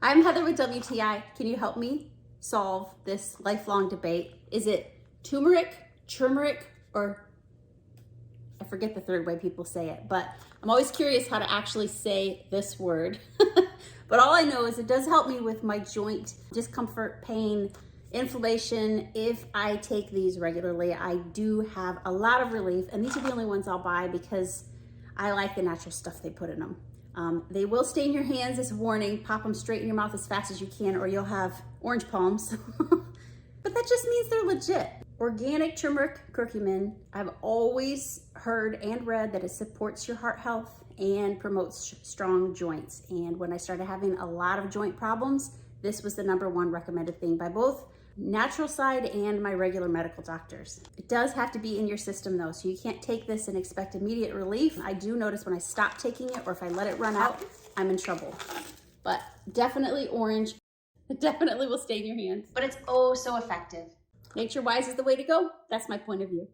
I'm Heather with WTI. Can you help me solve this lifelong debate? Is it turmeric, or I forget the third way people say it, but I'm always curious how to actually say this word. But all I know is it does help me with my joint discomfort, pain, inflammation. If I take these regularly, I do have a lot of relief, and these are the only ones I'll buy because I like the natural stuff they put in them. They will stain your hands as a warning. Pop them straight in your mouth as fast as you can or you'll have orange palms. But that just means they're legit. Organic turmeric curcumin, I've always heard and read that it supports your heart health and promotes strong joints. And when I started having a lot of joint problems, this was the #1 recommended thing by both natural side and my regular medical doctors. It does have to be in your system though, so you can't take this and expect immediate relief. I do notice when I stop taking it or if I let it run out, I'm in trouble. But definitely orange. It definitely will stain your hands. But it's oh so effective. NatureWise is the way to go. That's my point of view.